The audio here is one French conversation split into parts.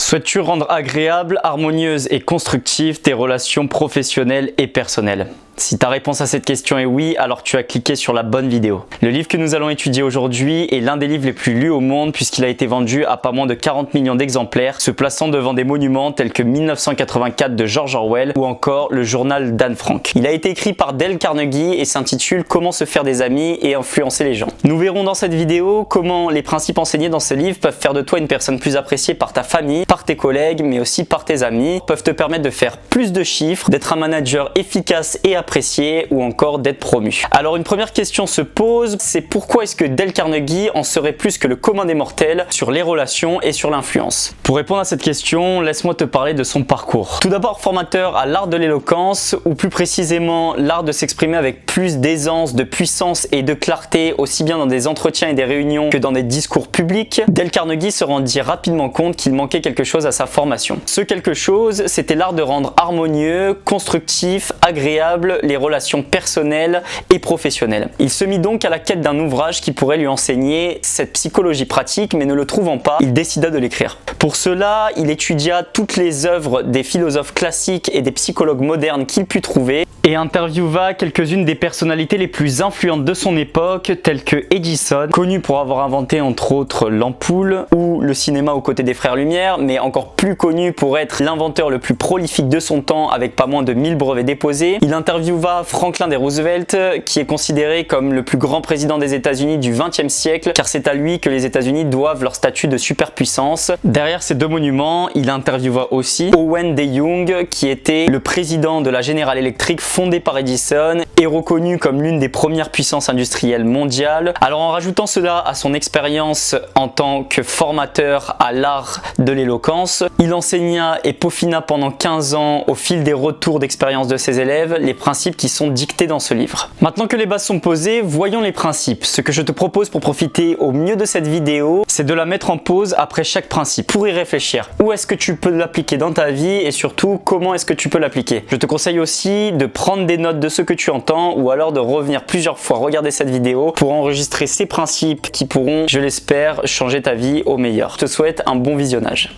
Souhaites-tu rendre agréables, harmonieuses et constructives tes relations professionnelles et personnelles? Si ta réponse à cette question est oui, alors tu as cliqué sur la bonne vidéo. Le livre que nous allons étudier aujourd'hui est l'un des livres les plus lus au monde puisqu'il a été vendu à pas moins de 40 millions d'exemplaires, se plaçant devant des monuments tels que 1984 de George Orwell ou encore le journal d'Anne Frank. Il a été écrit par Dale Carnegie et s'intitule « Comment se faire des amis et influencer les gens ». Nous verrons dans cette vidéo comment les principes enseignés dans ce livre peuvent faire de toi une personne plus appréciée par ta famille, par tes collègues, mais aussi par tes amis, peuvent te permettre de faire plus de chiffres, d'être un manager efficace et apprécié ou encore d'être promu. Alors une première question se pose, c'est pourquoi est-ce que Dale Carnegie en serait plus que le commun des mortels sur les relations et sur l'influence? Pour répondre à cette question, laisse-moi te parler de son parcours. Tout d'abord formateur à l'art de l'éloquence, ou plus précisément l'art de s'exprimer avec plus d'aisance, de puissance et de clarté, aussi bien dans des entretiens et des réunions que dans des discours publics, Dale Carnegie se rendit rapidement compte qu'il manquait quelque chose à sa formation. Ce quelque chose, c'était l'art de rendre harmonieux, constructif, agréable les relations personnelles et professionnelles. Il se mit donc à la quête d'un ouvrage qui pourrait lui enseigner cette psychologie pratique, mais ne le trouvant pas, il décida de l'écrire. Pour cela, il étudia toutes les œuvres des philosophes classiques et des psychologues modernes qu'il put trouver et interviewa quelques-unes des personnalités les plus influentes de son époque, telles que Edison, connu pour avoir inventé entre autres l'ampoule ou le cinéma aux côtés des frères Lumière, mais encore plus connu pour être l'inventeur le plus prolifique de son temps avec pas moins de 1000 brevets déposés. Il interviewa Franklin D. Roosevelt, qui est considéré comme le plus grand président des États-Unis du XXe siècle, car c'est à lui que les États-Unis doivent leur statut de superpuissance. Derrière ces deux monuments, il interviewa aussi Owen D. Young, qui était le président de la General Electric fondée par Edison et reconnu comme l'une des premières puissances industrielles mondiales. Alors en rajoutant cela à son expérience en tant que formateur à l'art de l'éloquence, il enseigna et peaufina pendant 15 ans au fil des retours d'expérience de ses élèves les principes qui sont dictés dans ce livre. Maintenant que les bases sont posées, voyons les principes. Ce que je te propose pour profiter au mieux de cette vidéo, c'est de la mettre en pause après chaque principe pour y réfléchir. Où est-ce que tu peux l'appliquer dans ta vie et surtout comment est-ce que tu peux l'appliquer? Je te conseille aussi de prendre des notes de ce que tu entends ou alors de revenir plusieurs fois regarder cette vidéo pour enregistrer ces principes qui pourront, je l'espère, changer ta vie au meilleur. Je te souhaite un bon visionnage.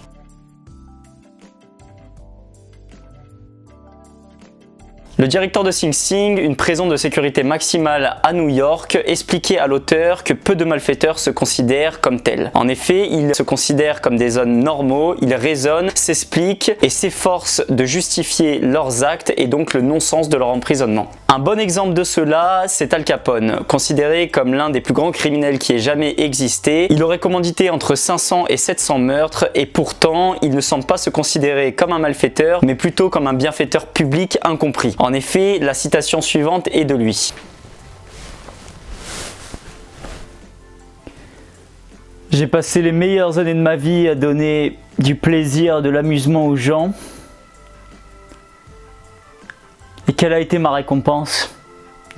Le directeur de Sing Sing, une prison de sécurité maximale à New York, expliquait à l'auteur que peu de malfaiteurs se considèrent comme tels. En effet, ils se considèrent comme des hommes normaux, ils raisonnent, s'expliquent et s'efforcent de justifier leurs actes et donc le non-sens de leur emprisonnement. Un bon exemple de cela, c'est Al Capone, considéré comme l'un des plus grands criminels qui ait jamais existé. Il aurait commandité entre 500 et 700 meurtres et pourtant, il ne semble pas se considérer comme un malfaiteur, mais plutôt comme un bienfaiteur public incompris. En effet, la citation suivante est de lui. J'ai passé les meilleures années de ma vie à donner du plaisir, de l'amusement aux gens. Et quelle a été ma récompense?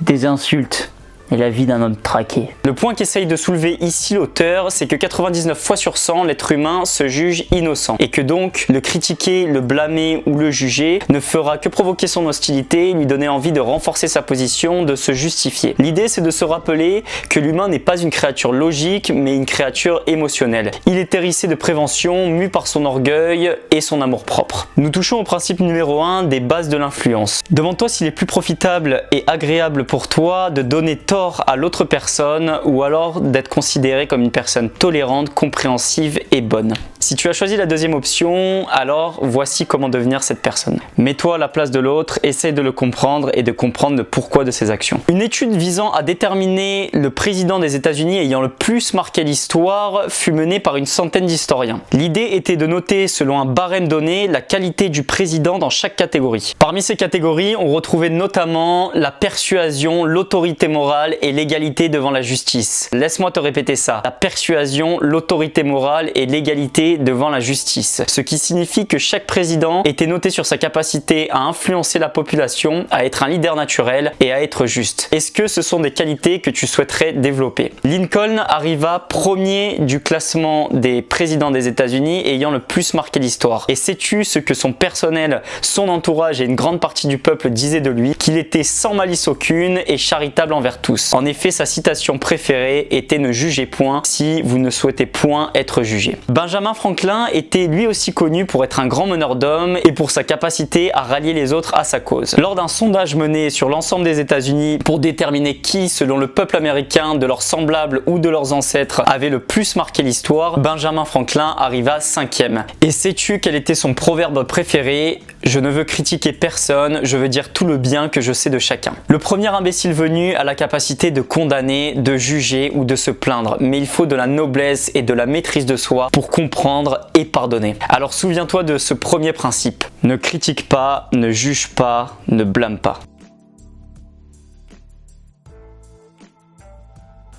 Des insultes et la vie d'un homme traqué. Le point qu'essaye de soulever ici l'auteur, c'est que 99 fois sur 100, l'être humain se juge innocent et que donc le critiquer, le blâmer ou le juger ne fera que provoquer son hostilité, lui donner envie de renforcer sa position, de se justifier. L'idée, c'est de se rappeler que l'humain n'est pas une créature logique, mais une créature émotionnelle. Il est hérissé de prévention, mu par son orgueil et son amour-propre. Nous touchons au principe numéro 1 des bases de l'influence. Demande-toi s'il est plus profitable et agréable pour toi de donner tort à l'autre personne ou alors d'être considéré comme une personne tolérante, compréhensive et bonne. Si tu as choisi la deuxième option, alors voici comment devenir cette personne. Mets-toi à la place de l'autre, essaye de le comprendre et de comprendre le pourquoi de ses actions. Une étude visant à déterminer le président des États-Unis ayant le plus marqué l'histoire fut menée par une centaine d'historiens. L'idée était de noter selon un barème donné la qualité du président dans chaque catégorie. Parmi ces catégories, on retrouvait notamment la persuasion, l'autorité morale et l'égalité devant la justice. Laisse-moi te répéter ça. La persuasion, l'autorité morale et l'égalité devant la justice. Ce qui signifie que chaque président était noté sur sa capacité à influencer la population, à être un leader naturel et à être juste. Est-ce que ce sont des qualités que tu souhaiterais développer? Lincoln arriva premier du classement des présidents des États-Unis ayant le plus marqué l'histoire. Et sais-tu ce que son personnel, son entourage et une grande partie du peuple disaient de lui? Qu'il était sans malice aucune et charitable envers tous. tous. En effet, sa citation préférée était « Ne jugez point si vous ne souhaitez point être jugé ». Benjamin Franklin était lui aussi connu pour être un grand meneur d'hommes et pour sa capacité à rallier les autres à sa cause. Lors d'un sondage mené sur l'ensemble des États-Unis pour déterminer qui, selon le peuple américain, de leurs semblables ou de leurs ancêtres, avait le plus marqué l'histoire, Benjamin Franklin arriva 5e. Et sais-tu quel était son proverbe préféré ? Je ne veux critiquer personne, je veux dire tout le bien que je sais de chacun. Le premier imbécile venu a la capacité de condamner, de juger ou de se plaindre, mais il faut de la noblesse et de la maîtrise de soi pour comprendre et pardonner. Alors souviens-toi de ce premier principe. Ne critique pas, ne juge pas, ne blâme pas.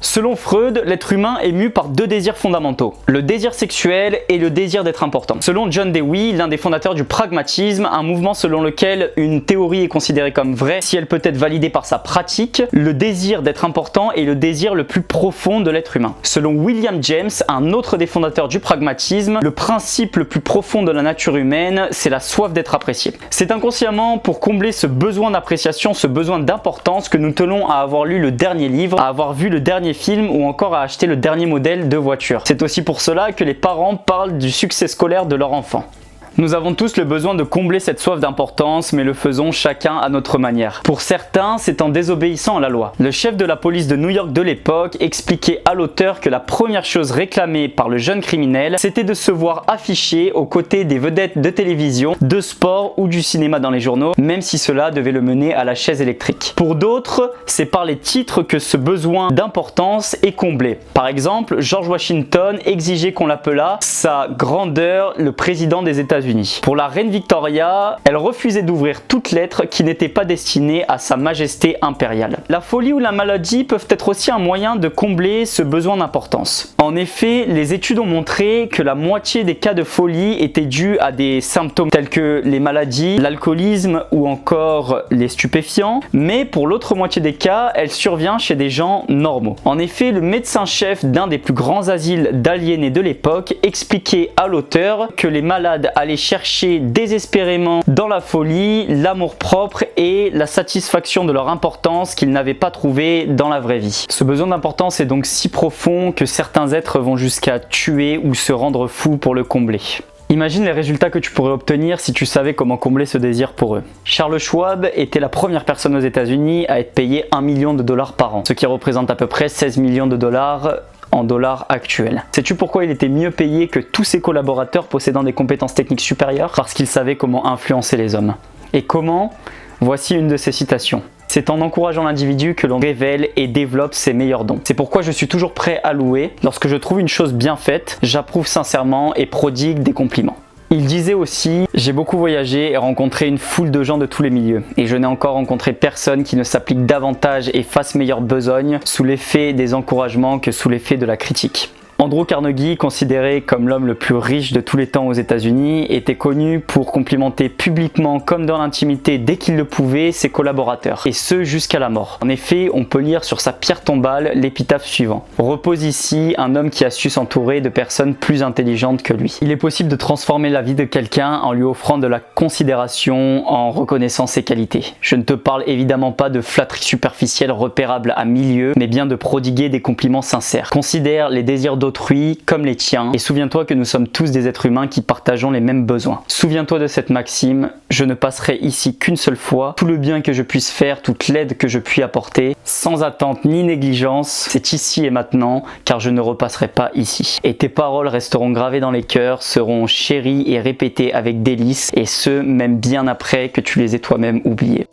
Selon Freud, l'être humain est mu par deux désirs fondamentaux, le désir sexuel et le désir d'être important. Selon John Dewey, l'un des fondateurs du pragmatisme, un mouvement selon lequel une théorie est considérée comme vraie si elle peut être validée par sa pratique, le désir d'être important est le désir le plus profond de l'être humain. Selon William James, un autre des fondateurs du pragmatisme, le principe le plus profond de la nature humaine, c'est la soif d'être apprécié. C'est inconsciemment pour combler ce besoin d'appréciation, ce besoin d'importance que nous tenons à avoir lu le dernier livre, à avoir vu le dernier film ou encore à acheter le dernier modèle de voiture. C'est aussi pour cela que les parents parlent du succès scolaire de leur enfant. Nous avons tous le besoin de combler cette soif d'importance, mais le faisons chacun à notre manière. Pour certains, c'est en désobéissant à la loi. Le chef de la police de New York de l'époque expliquait à l'auteur que la première chose réclamée par le jeune criminel, c'était de se voir affiché aux côtés des vedettes de télévision, de sport ou du cinéma dans les journaux, même si cela devait le mener à la chaise électrique. Pour d'autres, c'est par les titres que ce besoin d'importance est comblé. Par exemple, George Washington exigeait qu'on l'appelât sa grandeur le président des États-Unis. Pour la reine Victoria, elle refusait d'ouvrir toute lettre qui n'était pas destinée à sa majesté impériale. La folie ou la maladie peuvent être aussi un moyen de combler ce besoin d'importance. En effet, les études ont montré que la moitié des cas de folie étaient dus à des symptômes tels que les maladies, l'alcoolisme ou encore les stupéfiants, mais pour l'autre moitié des cas, elle survient chez des gens normaux. En effet, le médecin-chef d'un des plus grands asiles d'aliénés de l'époque expliquait à l'auteur que les malades allaient chercher désespérément dans la folie, l'amour-propre et la satisfaction de leur importance qu'ils n'avaient pas trouvé dans la vraie vie. Ce besoin d'importance est donc si profond que certains êtres vont jusqu'à tuer ou se rendre fous pour le combler. Imagine les résultats que tu pourrais obtenir si tu savais comment combler ce désir pour eux. Charles Schwab était la première personne aux États-Unis à être payé $1 million par an, ce qui représente à peu près 16 millions de dollars en dollars actuels. Sais-tu pourquoi il était mieux payé que tous ses collaborateurs possédant des compétences techniques supérieures? Parce qu'il savait comment influencer les hommes. Et comment? Voici une de ses citations. C'est en encourageant l'individu que l'on révèle et développe ses meilleurs dons. C'est pourquoi je suis toujours prêt à louer. Lorsque je trouve une chose bien faite, j'approuve sincèrement et prodigue des compliments. Il disait aussi « J'ai beaucoup voyagé et rencontré une foule de gens de tous les milieux et je n'ai encore rencontré personne qui ne s'applique davantage et fasse meilleure besogne sous l'effet des encouragements que sous l'effet de la critique ». Andrew Carnegie, considéré comme l'homme le plus riche de tous les temps aux États-Unis, était connu pour complimenter publiquement comme dans l'intimité dès qu'il le pouvait ses collaborateurs, et ce jusqu'à la mort. En effet, on peut lire sur sa pierre tombale l'épitaphe suivant. Repose ici un homme qui a su s'entourer de personnes plus intelligentes que lui. Il est possible de transformer la vie de quelqu'un en lui offrant de la considération, en reconnaissant ses qualités. Je ne te parle évidemment pas de flatterie superficielle repérable à milieu, mais bien de prodiguer des compliments sincères. Considère les désirs d'autrui comme les tiens et souviens-toi que nous sommes tous des êtres humains qui partageons les mêmes besoins. Souviens-toi de cette maxime, je ne passerai ici qu'une seule fois, tout le bien que je puisse faire, toute l'aide que je puis apporter, sans attente ni négligence, c'est ici et maintenant car je ne repasserai pas ici. Et tes paroles resteront gravées dans les cœurs, seront chéries et répétées avec délice et ce même bien après que tu les aies toi-même oubliées.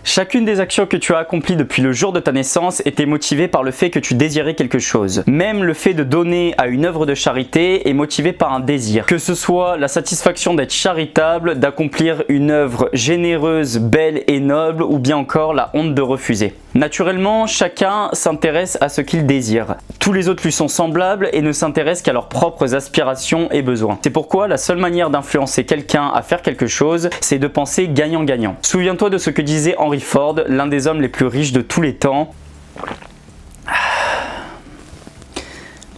Chacune des actions que tu as accomplies depuis le jour de ta naissance était motivée par le fait que tu désirais quelque chose. Même le fait de donner à une œuvre de charité est motivé par un désir. Que ce soit la satisfaction d'être charitable, d'accomplir une œuvre généreuse, belle et noble, ou bien encore la honte de refuser. Naturellement, chacun s'intéresse à ce qu'il désire. Tous les autres lui sont semblables et ne s'intéressent qu'à leurs propres aspirations et besoins. C'est pourquoi la seule manière d'influencer quelqu'un à faire quelque chose, c'est de penser gagnant-gagnant. Souviens-toi de ce que disait Henry Ford, l'un des hommes les plus riches de tous les temps.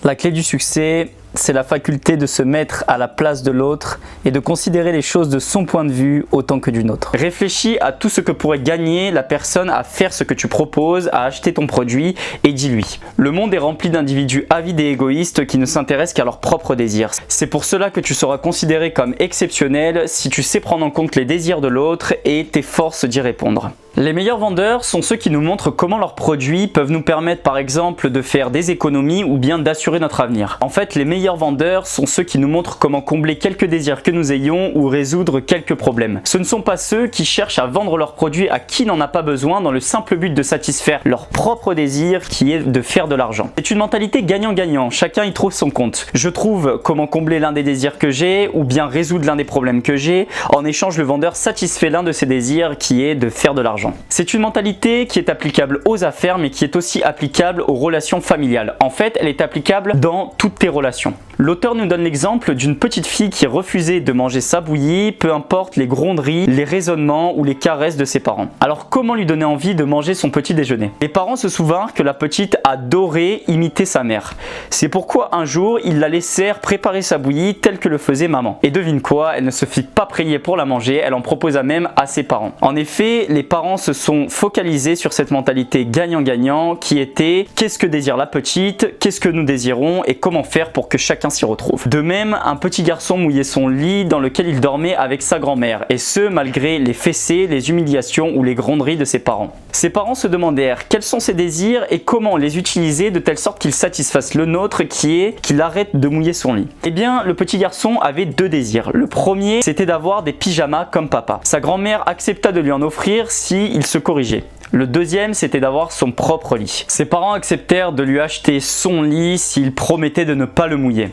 La clé du succès c'est la faculté de se mettre à la place de l'autre et de considérer les choses de son point de vue autant que du nôtre. Réfléchis à tout ce que pourrait gagner la personne à faire ce que tu proposes, à acheter ton produit et dis-lui. Le monde est rempli d'individus avides et égoïstes qui ne s'intéressent qu'à leurs propres désirs. C'est pour cela que tu seras considéré comme exceptionnel si tu sais prendre en compte les désirs de l'autre et t'efforces d'y répondre. Les meilleurs vendeurs sont ceux qui nous montrent comment leurs produits peuvent nous permettre par exemple de faire des économies ou bien d'assurer notre avenir. En fait, les meilleurs vendeurs sont ceux qui nous montrent comment combler quelques désirs que nous ayons ou résoudre quelques problèmes. Ce ne sont pas ceux qui cherchent à vendre leurs produits à qui n'en a pas besoin dans le simple but de satisfaire leur propre désir qui est de faire de l'argent. C'est une mentalité gagnant-gagnant, chacun y trouve son compte. Je trouve comment combler l'un des désirs que j'ai ou bien résoudre l'un des problèmes que j'ai. En échange, le vendeur satisfait l'un de ses désirs qui est de faire de l'argent. C'est une mentalité qui est applicable aux affaires mais qui est aussi applicable aux relations familiales. En fait, elle est applicable dans toutes tes relations. L'auteur nous donne l'exemple d'une petite fille qui refusait de manger sa bouillie, peu importe les gronderies, les raisonnements ou les caresses de ses parents. Alors comment lui donner envie de manger son petit déjeuner? Les parents se souvinrent que la petite adorait imiter sa mère. C'est pourquoi un jour, ils la laissèrent préparer sa bouillie telle que le faisait maman. Et devine quoi, elle ne se fit pas prier pour la manger, elle en proposa même à ses parents. En effet, les parents se sont focalisés sur cette mentalité gagnant-gagnant qui était qu'est-ce que désire la petite, qu'est-ce que nous désirons et comment faire pour que chacun s'y retrouve. De même, un petit garçon mouillait son lit dans lequel il dormait avec sa grand-mère et ce malgré les fessées, les humiliations ou les gronderies de ses parents. Ses parents se demandèrent quels sont ses désirs et comment les utiliser de telle sorte qu'ils satisfassent le nôtre qui est qu'il arrête de mouiller son lit. Eh bien, le petit garçon avait deux désirs. Le premier, c'était d'avoir des pyjamas comme papa. Sa grand-mère accepta de lui en offrir si il se corrigeait. Le deuxième, c'était d'avoir son propre lit. Ses parents acceptèrent de lui acheter son lit s'il promettait de ne pas le mouiller.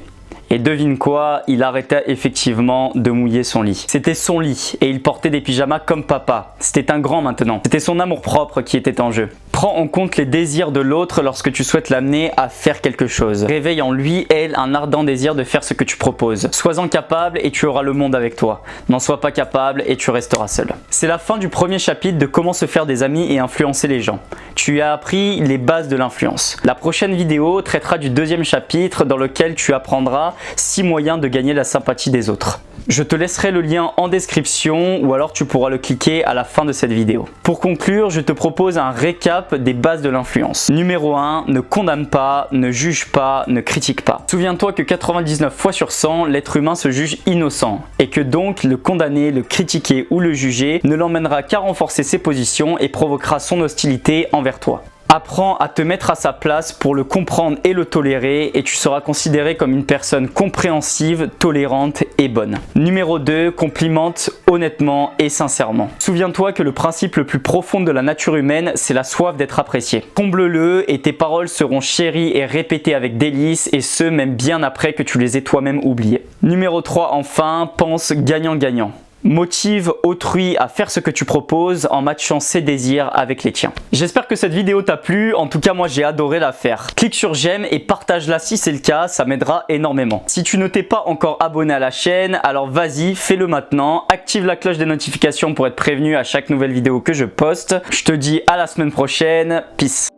Et devine quoi, il arrêta effectivement de mouiller son lit. C'était son lit et il portait des pyjamas comme papa. C'était un grand maintenant. C'était son amour-propre qui était en jeu. Prends en compte les désirs de l'autre lorsque tu souhaites l'amener à faire quelque chose. Réveille en lui, elle, un ardent désir de faire ce que tu proposes. Sois-en capable et tu auras le monde avec toi. N'en sois pas capable et tu resteras seul. C'est la fin du premier chapitre de comment se faire des amis et influencer les gens. Tu as appris les bases de l'influence. La prochaine vidéo traitera du deuxième chapitre dans lequel tu apprendras 6 moyens de gagner la sympathie des autres. Je te laisserai le lien en description ou alors tu pourras le cliquer à la fin de cette vidéo. Pour conclure, je te propose un récap des bases de l'influence. Numéro 1, ne condamne pas, ne juge pas, ne critique pas. Souviens-toi que 99 fois sur 100, l'être humain se juge innocent et que donc le condamner, le critiquer ou le juger ne l'emmènera qu'à renforcer ses positions et provoquera son hostilité envers toi. Apprends à te mettre à sa place pour le comprendre et le tolérer et tu seras considéré comme une personne compréhensive, tolérante et bonne. Numéro 2, complimente honnêtement et sincèrement. Souviens-toi que le principe le plus profond de la nature humaine, c'est la soif d'être apprécié. Comble-le et tes paroles seront chéries et répétées avec délice et ce même bien après que tu les aies toi-même oubliées. Numéro 3, enfin, pense gagnant-gagnant. Motive autrui à faire ce que tu proposes en matchant ses désirs avec les tiens. J'espère que cette vidéo t'a plu, en tout cas moi j'ai adoré la faire. Clique sur j'aime et partage-la si c'est le cas, ça m'aidera énormément. Si tu ne t'es pas encore abonné à la chaîne, alors vas-y, fais-le maintenant. Active la cloche des notifications pour être prévenu à chaque nouvelle vidéo que je poste. Je te dis à la semaine prochaine, peace.